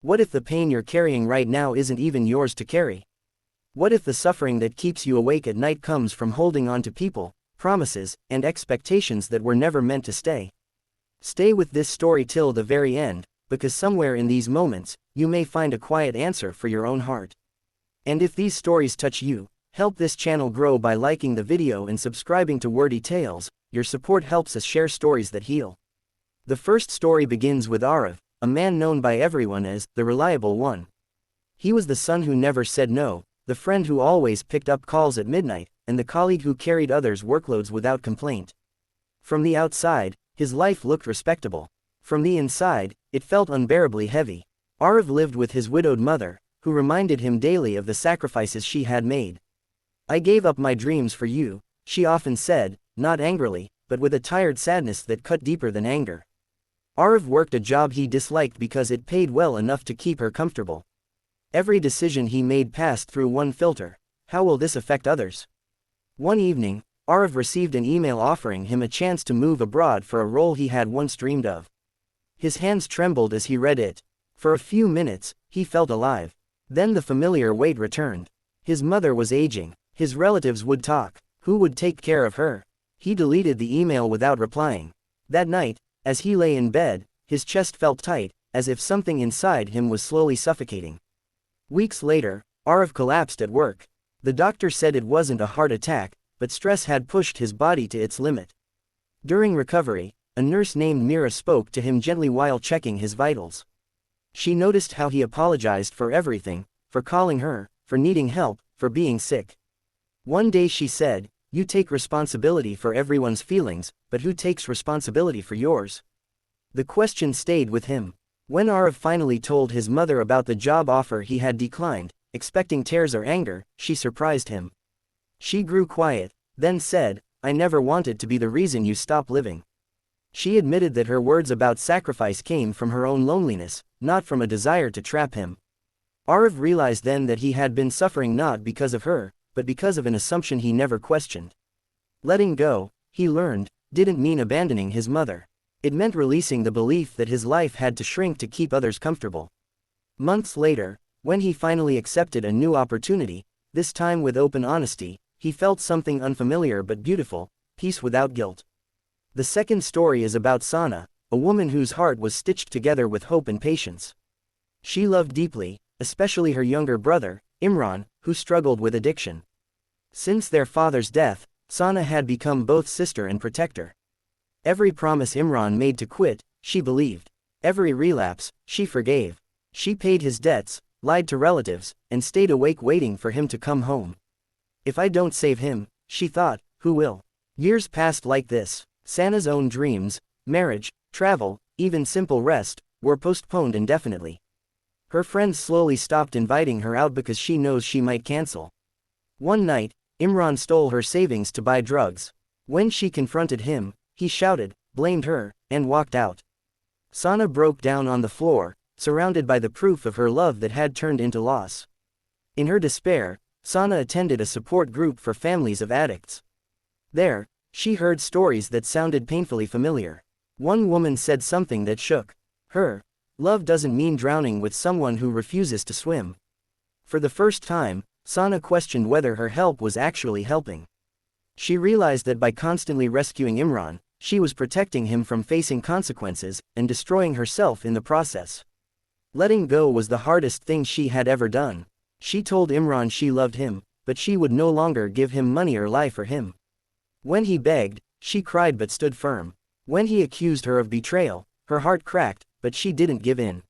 What if the pain you're carrying right now isn't even yours to carry? What if the suffering that keeps you awake at night comes from holding on to people, promises, and expectations that were never meant to stay? Stay with this story till the very end, because somewhere in these moments, you may find a quiet answer for your own heart. And if these stories touch you, help this channel grow by liking the video and subscribing to Wordy Tales. Your support helps us share stories that heal. The first story begins with Arav, a man known by everyone as the reliable one. He was the son who never said no, the friend who always picked up calls at midnight, and the colleague who carried others' workloads without complaint. From the outside, his life looked respectable. From the inside, it felt unbearably heavy. Arav lived with his widowed mother, who reminded him daily of the sacrifices she had made. "I gave up my dreams for you," she often said, not angrily, but with a tired sadness that cut deeper than anger. Arav worked a job he disliked because it paid well enough to keep her comfortable. Every decision he made passed through one filter: how will this affect others? One evening, Arav received an email offering him a chance to move abroad for a role he had once dreamed of. His hands trembled as he read it. For a few minutes, he felt alive. Then the familiar weight returned. His mother was aging. His relatives would talk. Who would take care of her? He deleted the email without replying. That night, as he lay in bed, his chest felt tight, as if something inside him was slowly suffocating. Weeks later, Arav collapsed at work. The doctor said it wasn't a heart attack, but stress had pushed his body to its limit. During recovery, a nurse named Mira spoke to him gently while checking his vitals. She noticed how he apologized for everything, for calling her, for needing help, for being sick. One day she said, "You take responsibility for everyone's feelings, but who takes responsibility for yours?" The question stayed with him. When Arav finally told his mother about the job offer he had declined, expecting tears or anger, she surprised him. She grew quiet, then said, "I never wanted to be the reason you stop living." She admitted that her words about sacrifice came from her own loneliness, not from a desire to trap him. Arav realized then that he had been suffering not because of her, but because of an assumption he never questioned. Letting go, he learned, didn't mean abandoning his mother. It meant releasing the belief that his life had to shrink to keep others comfortable. Months later, when he finally accepted a new opportunity, this time with open honesty, he felt something unfamiliar but beautiful: peace without guilt. The second story is about Sana, a woman whose heart was stitched together with hope and patience. She loved deeply, especially her younger brother, Imran, who struggled with addiction. Since their father's death, Sana had become both sister and protector. Every promise Imran made to quit, she believed. Every relapse, she forgave. She paid his debts, lied to relatives, and stayed awake waiting for him to come home. "If I don't save him," she thought, "who will?" Years passed like this. Sana's own dreams, marriage, travel, even simple rest, were postponed indefinitely. Her friends slowly stopped inviting her out because she knows she might cancel. One night, Imran stole her savings to buy drugs. When she confronted him, he shouted, blamed her, and walked out. Sana broke down on the floor, surrounded by the proof of her love that had turned into loss. In her despair, Sana attended a support group for families of addicts. There, she heard stories that sounded painfully familiar. One woman said something that shook her. Love doesn't mean drowning with someone who refuses to swim. For the first time, Sana questioned whether her help was actually helping. She realized that by constantly rescuing Imran, she was protecting him from facing consequences, and destroying herself in the process. Letting go was the hardest thing she had ever done. She told Imran she loved him, but she would no longer give him money or lie for him. When he begged, she cried but stood firm. When he accused her of betrayal, her heart cracked, but she didn't give in.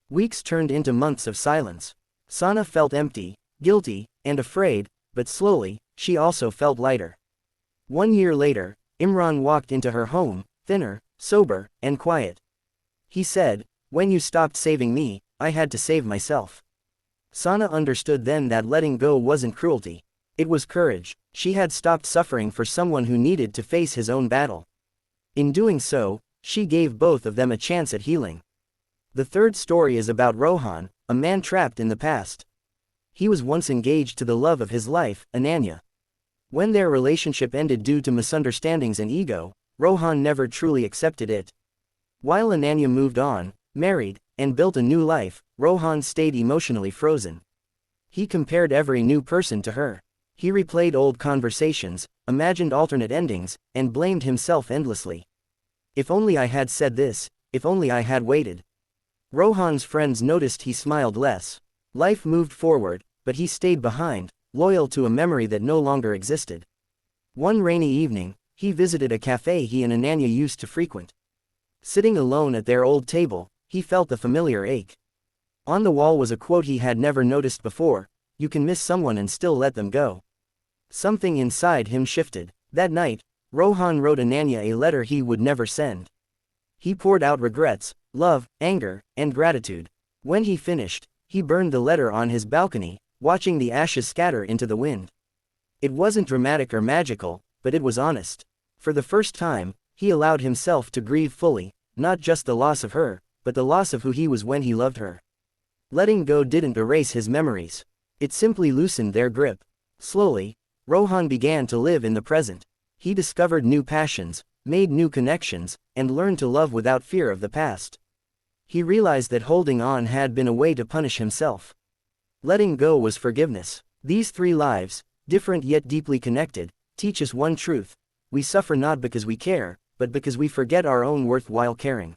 Weeks turned into months of silence. Sana felt empty, guilty, and afraid, but slowly, she also felt lighter. 1 year later, Imran walked into her home, thinner, sober, and quiet. He said, "When you stopped saving me, I had to save myself." Sana understood then that letting go wasn't cruelty. It was courage. She had stopped suffering for someone who needed to face his own battle. In doing so, she gave both of them a chance at healing. The third story is about Rohan, a man trapped in the past. He was once engaged to the love of his life, Ananya. When their relationship ended due to misunderstandings and ego, Rohan never truly accepted it. While Ananya moved on, married, and built a new life, Rohan stayed emotionally frozen. He compared every new person to her. He replayed old conversations, imagined alternate endings, and blamed himself endlessly. If only I had said this, if only I had waited. Rohan's friends noticed he smiled less. Life moved forward, but he stayed behind, loyal to a memory that no longer existed. One rainy evening, he visited a cafe he and Ananya used to frequent. Sitting alone at their old table, he felt a familiar ache. On the wall was a quote he had never noticed before: "You can miss someone and still let them go." Something inside him shifted. That night, Rohan wrote Ananya a letter he would never send. He poured out regrets, love, anger, and gratitude. When he finished, he burned the letter on his balcony, watching the ashes scatter into the wind. It wasn't dramatic or magical, but it was honest. For the first time, he allowed himself to grieve fully, not just the loss of her, but the loss of who he was when he loved her. Letting go didn't erase his memories. It simply loosened their grip. Slowly, Rohan began to live in the present. He discovered new passions, made new connections, and learned to love without fear of the past. He realized that holding on had been a way to punish himself. Letting go was forgiveness. These 3 lives, different yet deeply connected, teach us one truth: we suffer not because we care, but because we forget our own worth while caring.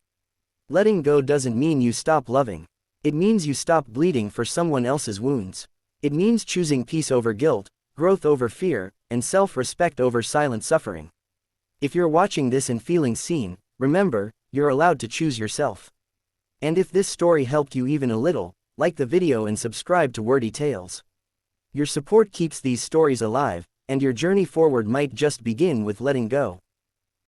Letting go doesn't mean you stop loving. It means you stop bleeding for someone else's wounds. It means choosing peace over guilt, growth over fear, and self-respect over silent suffering. If you're watching this and feeling seen, remember, you're allowed to choose yourself. And if this story helped you even a little, like the video and subscribe to Wordy Tales. Your support keeps these stories alive, and your journey forward might just begin with letting go.